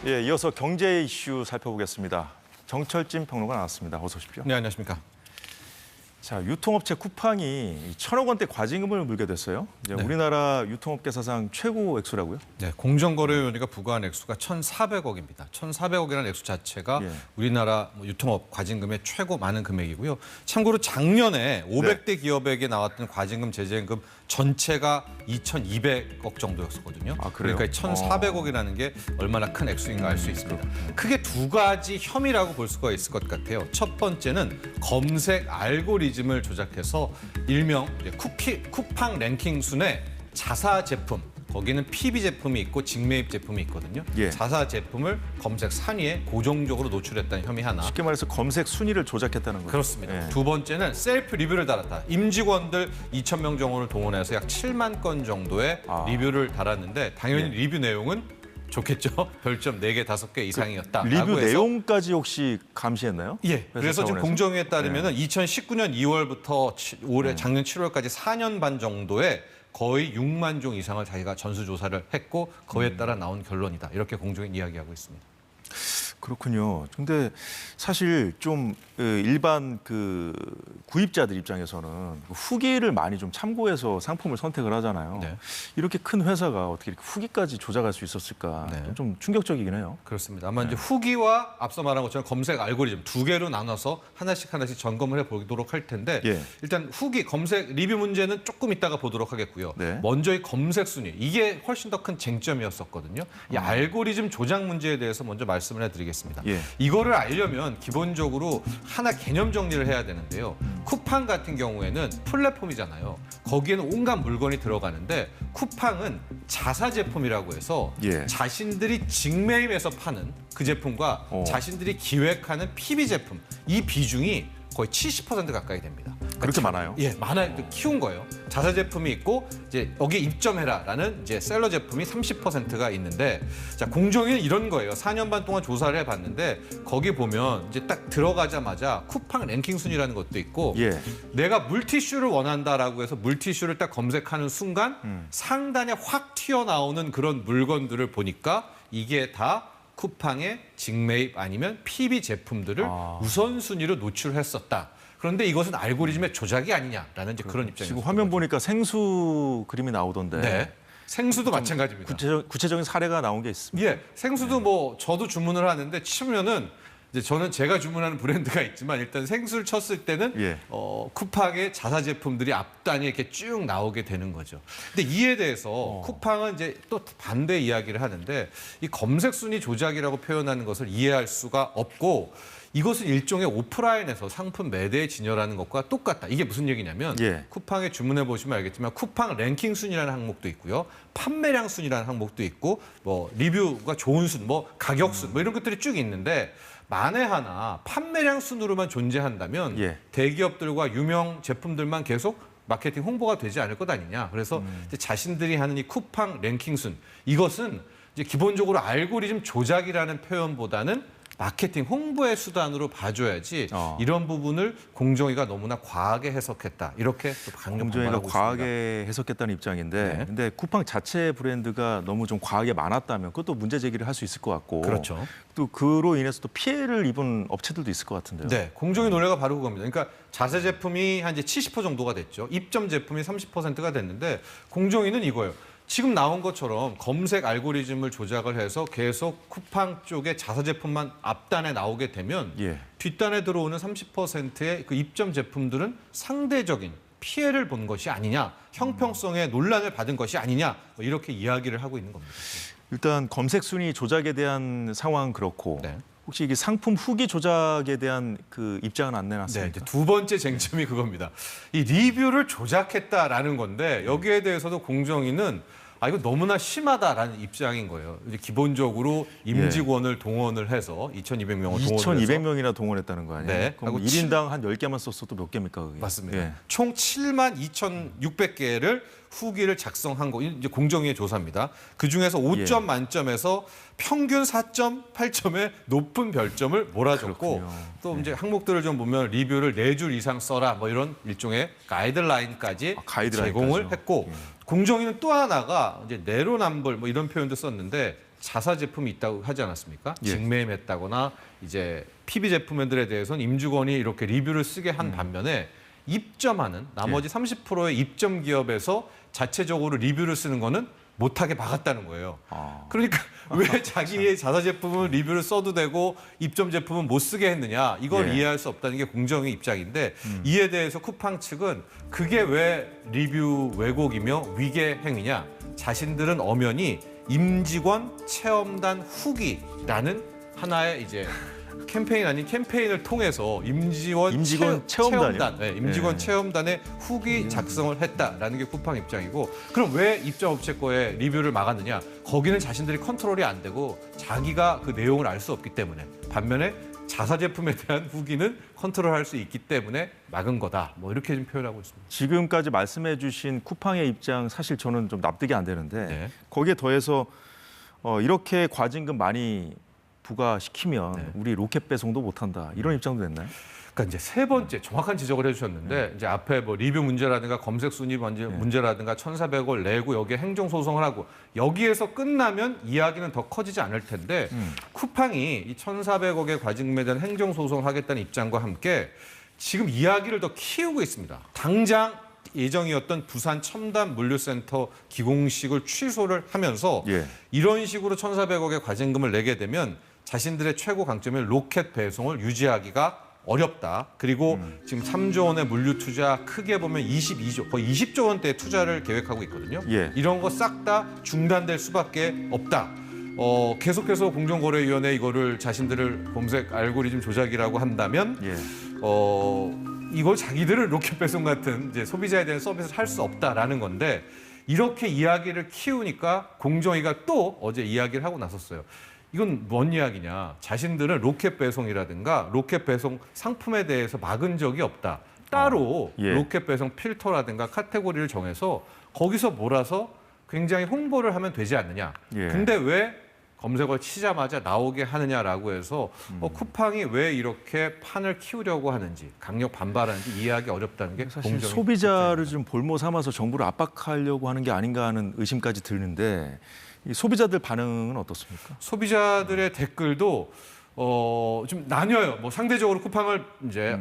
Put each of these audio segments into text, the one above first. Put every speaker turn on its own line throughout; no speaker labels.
예, 이어서 경제 이슈 살펴보겠습니다. 정철진 평론가 나왔습니다. 어서 오십시오.
네, 안녕하십니까.
자, 유통업체 쿠팡이 1,000억 원대 과징금을 물게 됐어요. 이제
네.
우리나라 유통업계 사상 최고 액수라고요?
네, 공정거래위원회가 부과한 액수가 1,400억입니다. 1,400억이라는 액수 자체가
예.
우리나라 유통업 과징금의 최고 많은 금액이고요. 참고로 작년에 500대 기업에게 나왔던 과징금 제재임금 전체가 2,200억 정도였었거든요.
아, 그래요?
그러니까 1,400억이라는 게 얼마나 큰 액수인가 알 수 있습니다. 크게 두 가지 혐의라고 볼 수가 있을 것 같아요. 첫 번째는 검색 알고리즘을 조작해서 일명 이제 쿠팡 랭킹 순에 자사 제품, 거기는 PB 제품이 있고 직매입 제품이 있거든요.
예.
자사 제품을 검색 상위에 고정적으로 노출했다는 혐의 하나.
쉽게 말해서 검색 순위를 조작했다는 거죠.
그렇습니다.
예.
두 번째는 셀프 리뷰를 달았다. 임직원들 2,000명 정도를 동원해서 약 7만 건 정도의 리뷰를 달았는데 당연히
예.
리뷰 내용은 좋겠죠. 별점 4개, 5개 이상이었다.
리뷰 내용까지 혹시 감시했나요?
예. 그래서 지금
차원에서?
공정위에 따르면 2019년 2월부터 올해 작년 7월까지 4년 반 정도에 거의 6만 종 이상을 자기가 전수조사를 했고 그에 따라 나온 결론이다. 이렇게 공정위 이야기하고 있습니다.
그렇군요. 근데 사실 좀 일반 그 구입자들 입장에서는 후기를 많이 좀 참고해서 상품을 선택을 하잖아요.
네.
이렇게 큰 회사가 어떻게 이렇게 후기까지 조작할 수 있었을까?
네.
좀 충격적이긴 해요.
그렇습니다. 아마 이제 후기와 앞서 말한 것처럼 검색 알고리즘 두 개로 나눠서 하나씩 점검을 해보도록 할 텐데
예.
일단 후기, 검색, 리뷰 문제는 조금 이따가 보도록 하겠고요.
네.
먼저 이 검색 순위, 이게 훨씬 더 큰 쟁점이었었거든요. 이 알고리즘 조작 문제에 대해서 먼저 말씀을 해드리겠습니다.
예.
이거를 알려면 기본적으로 하나 개념 정리를 해야 되는데요. 쿠팡 같은 경우에는 플랫폼이잖아요. 거기에는 온갖 물건이 들어가는데 쿠팡은 자사 제품이라고 해서
예.
자신들이 직매입해서 파는 그 제품과 자신들이 기획하는 PB 제품, 이 비중이 거의 70% 가까이 됩니다.
그렇게 많아요?
예, 많아요. 키운 거예요. 자사 제품이 있고 이제 여기에 입점해라라는 이제 셀러 제품이 30%가 있는데 자, 공정위는 이런 거예요. 4년 반 동안 조사를 해봤는데 거기 보면 이제 딱 들어가자마자 쿠팡 랭킹 순위라는 것도 있고
예.
내가 물티슈를 원한다라고 해서 물티슈를 딱 검색하는 순간 상단에 확 튀어나오는 그런 물건들을 보니까 이게 다 쿠팡의 직매입 아니면 PB 제품들을 우선순위로 노출했었다. 그런데 이것은 알고리즘의 조작이 아니냐라는 이제 그런 입장이죠.
지금 화면 보니까 생수 그림이 나오던데.
네. 생수도 마찬가지입니다.
구체적인 사례가 나온 게 있습니다.
예, 생수도 뭐 저도 주문을 하는데 치면은 이제 저는 제가 주문하는 브랜드가 있지만 일단 생수를 쳤을 때는
예.
쿠팡의 자사 제품들이 앞단에 이렇게 쭉 나오게 되는 거죠. 근데 이에 대해서 쿠팡은 이제 또 반대 이야기를 하는데 이 검색 순위 조작이라고 표현하는 것을 이해할 수가 없고 이것은 일종의 오프라인에서 상품 매대에 진열하는 것과 똑같다. 이게 무슨 얘기냐면
예.
쿠팡에 주문해 보시면 알겠지만 쿠팡 랭킹 순위라는 항목도 있고요. 판매량 순위라는 항목도 있고 뭐 리뷰가 좋은 순, 뭐 가격 순, 뭐 이런 것들이 쭉 있는데 만에 하나 판매량 순으로만 존재한다면
예.
대기업들과 유명 제품들만 계속 마케팅 홍보가 되지 않을 것 아니냐. 그래서 이제 자신들이 하는 이 쿠팡 랭킹 순 이것은 이제 기본적으로 알고리즘 조작이라는 표현보다는 마케팅 홍보의 수단으로 봐줘야지 이런 부분을 공정위가 너무나 과하게 해석했다. 이렇게 또 강력
공정위가
반발하고
과하게 해석했다는 입장인데,
네.
근데 쿠팡 자체 브랜드가 너무 좀 과하게 많았다면 그것도 문제 제기를 할 수 있을 것 같고,
그렇죠.
또 그로 인해서 또 피해를 입은 업체들도 있을 것 같은데요.
네, 공정위 논리가 바로 그겁니다. 그러니까 자사 제품이 한 이제 70% 정도가 됐죠. 입점 제품이 30%가 됐는데 공정위는 이거예요. 지금 나온 것처럼 검색 알고리즘을 조작을 해서 계속 쿠팡 쪽의 자사 제품만 앞단에 나오게 되면
예.
뒷단에 들어오는 30%의 그 입점 제품들은 상대적인 피해를 본 것이 아니냐, 형평성의 논란을 받은 것이 아니냐, 뭐 이렇게 이야기를 하고 있는 겁니다.
일단 검색 순위 조작에 대한 상황은 그렇고,
네.
혹시 이게 상품 후기 조작에 대한 그 입장은 안
네,
내놨습니까?
이제 두 번째 쟁점이 그겁니다. 이 리뷰를 조작했다라는 건데 여기에 대해서도 공정위는 이거 너무나 심하다라는 입장인 거예요. 이제 기본적으로 임직원을 동원을 해서 2,200명을 동원을 해서
2,200명이나 동원했다는 거 아니에요?
네.
그럼
하고
1인당 한 10개만 썼어도 몇 개입니까, 그게?
맞습니다.
예.
총 72,600개를 후기를 작성한 거 이제 공정위의 조사입니다. 그 중에서 5점 만점에서 평균 4.8점의 높은 별점을 몰아줬고
그렇군요.
또 이제 항목들을 좀 보면 리뷰를 4줄 이상 써라 뭐 이런 일종의 가이드라인까지
가이드라인까지요?
제공을 했고 공정위는 또 하나가 이제 내로남불 뭐 이런 표현도 썼는데 자사 제품이 있다고 하지 않았습니까?
예.
직매임했다거나 이제 PB 제품들에 대해서는 임직원이 이렇게 리뷰를 쓰게 한 반면에 입점하는 나머지 30%의 입점 기업에서 자체적으로 리뷰를 쓰는 거는 못하게 막았다는 거예요. 그러니까 왜 자기의 자사 제품은 리뷰를 써도 되고 입점 제품은 못 쓰게 했느냐, 이걸
예.
이해할 수 없다는 게 공정의 입장인데 이에 대해서 쿠팡 측은 그게 왜 리뷰 왜곡이며 위계 행위냐, 자신들은 엄연히 임직원 체험단 후기라는 하나의 이제 캠페인 아닌 캠페인을 통해서 임직원
체험단이요?
네, 임직원
예.
체험단의 후기 작성을 했다라는 게 쿠팡 입장이고, 그럼 왜 입점업체 거에 리뷰를 막았느냐? 거기는 자신들이 컨트롤이 안 되고 자기가 그 내용을 알 수 없기 때문에, 반면에 자사 제품에 대한 후기는 컨트롤할 수 있기 때문에 막은 거다. 뭐 이렇게 좀 표현하고 있습니다.
지금까지 말씀해주신 쿠팡의 입장 사실 저는 좀 납득이 안 되는데
네.
거기에 더해서 이렇게 과징금 많이 부과시키면
네.
우리 로켓 배송도 못한다 이런 입장도 냈나요?
그러니까 이제 세 번째 정확한 지적을 해주셨는데 이제 앞에 뭐 리뷰 문제라든가 검색 순위 문제라든가 1,400원 내고 여기에 행정 소송을 하고 여기에서 끝나면 이야기는 더 커지지 않을 텐데 쿠팡이 이 1,400억의 과징금에 대한 행정 소송을 하겠다는 입장과 함께 지금 이야기를 더 키우고 있습니다. 당장 예정이었던 부산 첨단 물류센터 기공식을 취소를 하면서
예.
이런 식으로 1,400억의 과징금을 내게 되면 자신들의 최고 강점인 로켓 배송을 유지하기가 어렵다. 그리고 지금 3조 원의 물류 투자 크게 보면 22조, 거의 20조 원대의 투자를 계획하고 있거든요.
예.
이런 거 싹 다 중단될 수밖에 없다. 계속해서 공정거래위원회 이거를 자신들을 검색 알고리즘 조작이라고 한다면
예.
이걸 자기들은 로켓 배송 같은 이제 소비자에 대한 서비스를 할 수 없다라는 건데, 이렇게 이야기를 키우니까 공정위가 또 어제 이야기를 하고 나섰어요. 이건 뭔 이야기냐. 자신들은 로켓 배송이라든가 로켓 배송 상품에 대해서 막은 적이 없다. 따로
예.
로켓 배송 필터라든가 카테고리를 정해서 거기서 몰아서 굉장히 홍보를 하면 되지 않느냐.
예.
근데 왜 검색어 치자마자 나오게 하느냐라고 해서 쿠팡이 왜 이렇게 판을 키우려고 하는지, 강력 반발하는지 이해하기 어렵다는 게
사실
공정의
소비자를 좀 볼모 삼아서 정부를 압박하려고 하는 게 아닌가 하는 의심까지 드는데 이 소비자들 반응은 어떻습니까?
소비자들의 댓글도 좀 나뉘어요. 뭐 상대적으로 쿠팡을 이제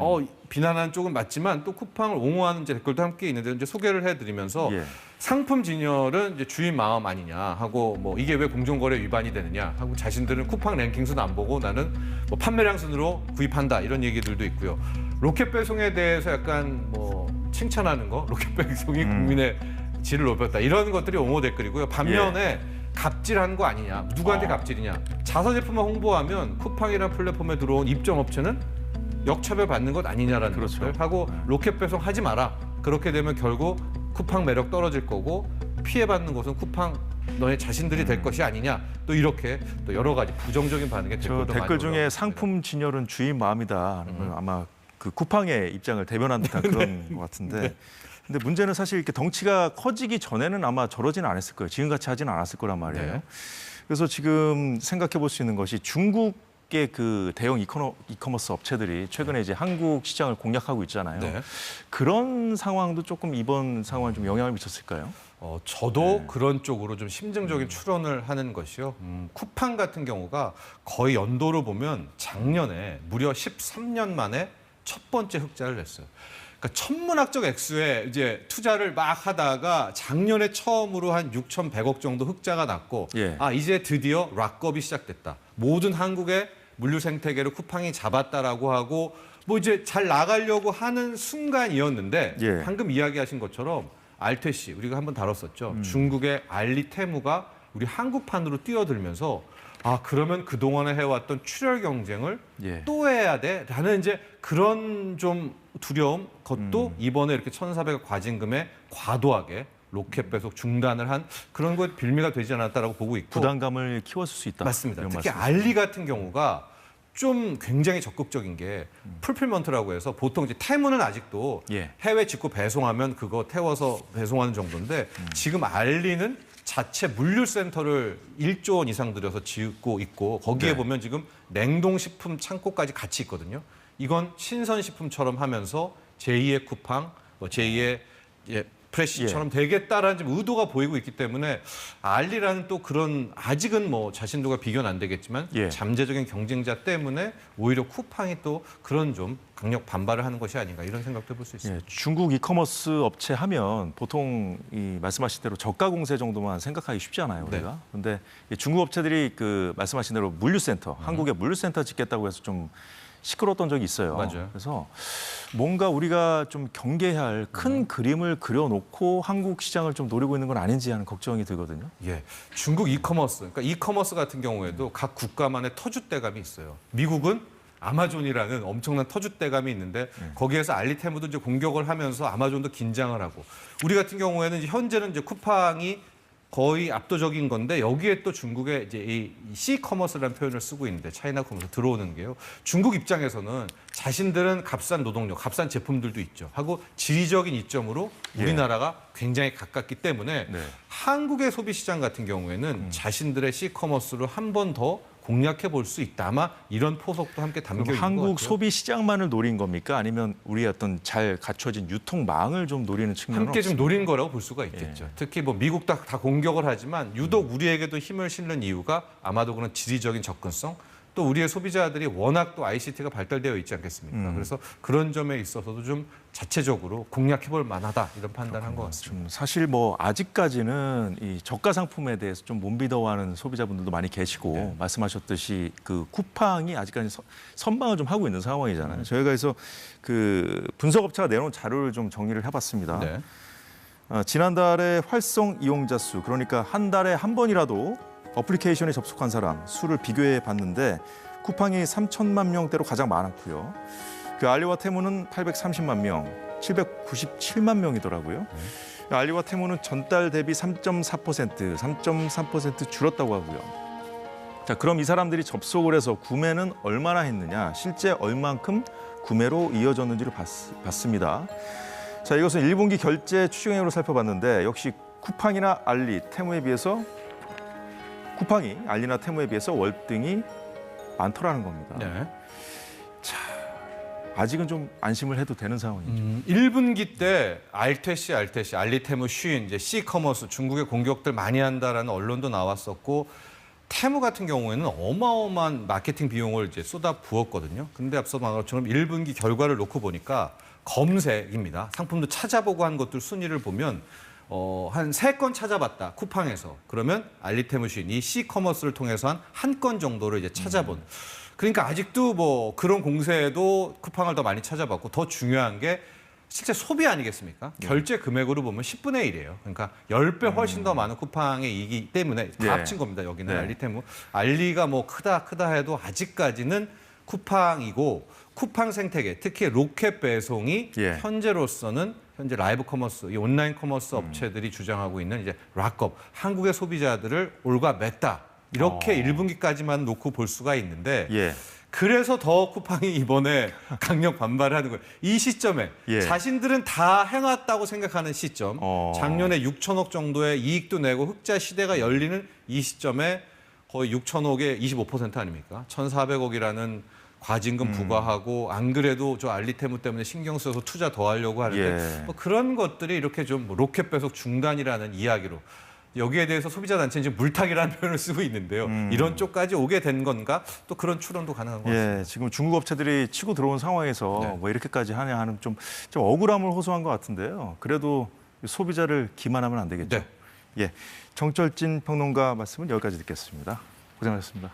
비난하는 쪽은 맞지만 또 쿠팡을 옹호하는 이제 댓글도 함께 있는데 이제 소개를 해드리면서
예.
상품 진열은 이제 주인 마음 아니냐 하고, 뭐 이게 왜 공정거래 위반이 되느냐 하고, 자신들은 쿠팡 랭킹순 안 보고 나는 뭐 판매량 순으로 구입한다 이런 얘기들도 있고요. 로켓 배송에 대해서 약간 뭐 칭찬하는 거, 로켓 배송이 국민의 질을 높였다 이런 것들이 옹호 댓글이고요. 반면에 갑질한 거 아니냐, 누구한테 갑질이냐, 자사 제품만 홍보하면 쿠팡이라는 플랫폼에 들어온 입점 업체는 역차별 받는 것 아니냐라는
그렇죠.
것을 하고, 로켓 배송 하지 마라. 그렇게 되면 결국 쿠팡 매력 떨어질 거고 피해받는 것은 쿠팡 너의 자신들이 될 것이 아니냐. 또 이렇게 또 여러 가지 부정적인 반응의
저
댓글도
댓글
많이
중에
올라왔습니다.
상품 진열은 주인 마음이다. 아마 그 쿠팡의 입장을 대변한 듯한 그런 것 같은데. 근데 문제는 사실 이렇게 덩치가 커지기 전에는 아마 저러지는 않았을 거예요. 지금같이 하지는 않았을 거란 말이에요.
네.
그래서 지금 생각해 볼 수 있는 것이 중국의 그 대형 이커머스 업체들이 최근에 이제 한국 시장을 공략하고 있잖아요.
네.
그런 상황도 조금 이번 상황에 좀 영향을 미쳤을까요?
저도 그런 쪽으로 좀 심층적인 추론을 하는 것이요. 쿠팡 같은 경우가 거의 연도로 보면 작년에 무려 13년 만에 첫 번째 흑자를 냈어요. 그러니까 천문학적 액수의 이제 투자를 막 하다가 작년에 처음으로 한 6,100억 정도 흑자가 났고,
예.
이제 드디어 락업이 시작됐다. 모든 한국의 물류 생태계를 쿠팡이 잡았다라고 하고 뭐 이제 잘 나가려고 하는 순간이었는데,
예.
방금 이야기하신 것처럼 알테시 우리가 한번 다뤘었죠. 중국의 알리테무가 우리 한국판으로 뛰어들면서 그러면 그동안에 해왔던 출혈 경쟁을
예.
또 해야 돼라는 이제 그런 좀 두려움, 그것도 이번에 이렇게 1,400억 과징금에 과도하게 로켓 배송 중단을 한 그런 거에 빌미가 되지 않았다라고 보고 있고,
부담감을 키웠을 수 있다.
맞습니다.
이런
특히
말씀이시죠.
알리 같은 경우가 좀 굉장히 적극적인 게 풀필먼트라고 해서 보통 이제 테무는 아직도
예.
해외 직구 배송하면 그거 태워서 배송하는 정도인데 지금 알리는 자체 물류센터를 1조 원 이상 들여서 짓고 있고 거기에
네.
보면 지금 냉동식품 창고까지 같이 있거든요. 이건 신선식품처럼 하면서 제2의 쿠팡, 제2의 프레시처럼 되겠다라는 좀 의도가 보이고 있기 때문에 알리라는 또 그런 아직은 뭐 자신도가 비교는 안 되겠지만
예.
잠재적인 경쟁자 때문에 오히려 쿠팡이 또 그런 좀 강력 반발을 하는 것이 아닌가 이런 생각도 해볼 수 있습니다.
예, 중국 이커머스 업체 하면 보통 이 말씀하신 대로 저가 공세 정도만 생각하기 쉽잖아요, 우리가. 근데 이 중국 업체들이 그 말씀하신 대로 물류센터, 한국에 물류센터 짓겠다고 해서 좀 시끄러웠던 적이 있어요.
맞아요.
그래서 뭔가 우리가 좀 경계해야 할 큰 그림을 그려놓고 한국 시장을 좀 노리고 있는 건 아닌지 하는 걱정이 들거든요.
예, 중국 이커머스, 그러니까 이커머스 같은 경우에도 각 국가만의 터줏대감이 있어요. 미국은 아마존이라는 엄청난 터줏대감이 있는데 거기에서 알리테무도 이제 공격을 하면서 아마존도 긴장을 하고 우리 같은 경우에는 이제 현재는 이제 쿠팡이 거의 압도적인 건데 여기에 또 중국의 이제 이 C커머스라는 표현을 쓰고 있는데 차이나 커머스 들어오는 게요. 중국 입장에서는 자신들은 값싼 노동력, 값싼 제품들도 있죠. 하고 지리적인 이점으로 우리나라가 굉장히 가깝기 때문에
네.
한국의 소비 시장 같은 경우에는 자신들의 C커머스를 한 번 더 공략해 볼 수 있다. 아마 이런 포석도 함께 담겨 있는 것 같아요.
한국 소비 시장만을 노린 겁니까? 아니면 우리의 어떤 잘 갖춰진 유통망을 좀 노리는 측면은
함께 좀
없습니까?
노린 거라고 볼 수가 있겠죠. 특히 뭐 미국 다 공격을 하지만 유독 우리에게도 힘을 실는 이유가 아마도 그런 지리적인 접근성 또 우리의 소비자들이 워낙 또 ICT가 발달되어 있지 않겠습니까? 그래서 그런 점에 있어서도 좀 자체적으로 공략해볼 만하다 이런 판단한 것 같습니다.
좀 사실 뭐 아직까지는 이 저가 상품에 대해서 좀 몸비더워하는 소비자분들도 많이 계시고 말씀하셨듯이 그 쿠팡이 아직까지 선방을 좀 하고 있는 상황이잖아요. 저희가 그래서 그 분석업체가 내놓은 자료를 좀 정리를 해봤습니다.
네.
지난달에 활성 이용자 수, 그러니까 한 달에 한 번이라도 어플리케이션에 접속한 사람 수를 비교해 봤는데 쿠팡이 3천만 명대로 가장 많았고요. 그 알리와 테무는 830만 명, 797만 명이더라고요. 알리와 테무는 전달 대비 3.4% 줄었다고 하고요. 자, 그럼 이 사람들이 접속을 해서 구매는 얼마나 했느냐, 실제 얼만큼 구매로 이어졌는지를 봤습니다. 자, 이것은 1분기 결제 추정액으로 살펴봤는데 역시 쿠팡이나 알리, 테무에 비해서 쿠팡이 알리나 테무에 비해서 월등히 많더라는 겁니다.
네.
아직은 좀 안심을 해도 되는 상황이죠.
1분기 때 알테시, 알리테무, 쉬인, 이제 C커머스 중국의 공격들 많이 한다라는 언론도 나왔었고 테무 같은 경우에는 어마어마한 마케팅 비용을 이제 쏟아 부었거든요. 근데 앞서 말한 것처럼 1분기 결과를 놓고 보니까 검색입니다. 상품도 찾아보고 한 것들 순위를 보면 한 3건 찾아봤다. 쿠팡에서. 그러면 알리테무, 쉬인, 이 C커머스를 통해서 한 건 정도를 이제 찾아본. 그러니까 아직도 뭐 그런 공세에도 쿠팡을 더 많이 찾아봤고 더 중요한 게 실제 소비 아니겠습니까? 결제 금액으로 보면 10분의 1이에요. 그러니까 10배 훨씬 더 많은 쿠팡의 이익이기 때문에 다 합친 겁니다. 여기는
네.
알리테무. 알리가 뭐 크다 해도 아직까지는 쿠팡이고 쿠팡 생태계, 특히 로켓 배송이 현재로서는 현재 라이브 커머스, 이 온라인 커머스 업체들이 주장하고 있는 이제 락업, 한국의 소비자들을 올가맸다. 이렇게 1분기까지만 놓고 볼 수가 있는데 그래서 더 쿠팡이 이번에 강력 반발을 하는 거예요. 이 시점에 자신들은 다 해놨다고 생각하는 시점, 작년에 6천억 정도의 이익도 내고 흑자 시대가 열리는 이 시점에 거의 6천억의 25% 아닙니까? 1,400억이라는 과징금 부과하고 안 그래도 저 알리테무 때문에 신경 써서 투자 더 하려고 하는데 뭐 그런 것들이 이렇게 좀 로켓 배속 중단이라는 이야기로 여기에 대해서 소비자단체는 지금 물타기라는 표현을 쓰고 있는데요. 이런 쪽까지 오게 된 건가? 또 그런 추론도 가능한 것 같습니다.
지금 중국 업체들이 치고 들어온 상황에서 뭐 이렇게까지 하냐 하는 좀 억울함을 호소한 것 같은데요. 그래도 소비자를 기만하면 안 되겠죠. 정철진 평론가 말씀은 여기까지 듣겠습니다. 고생하셨습니다.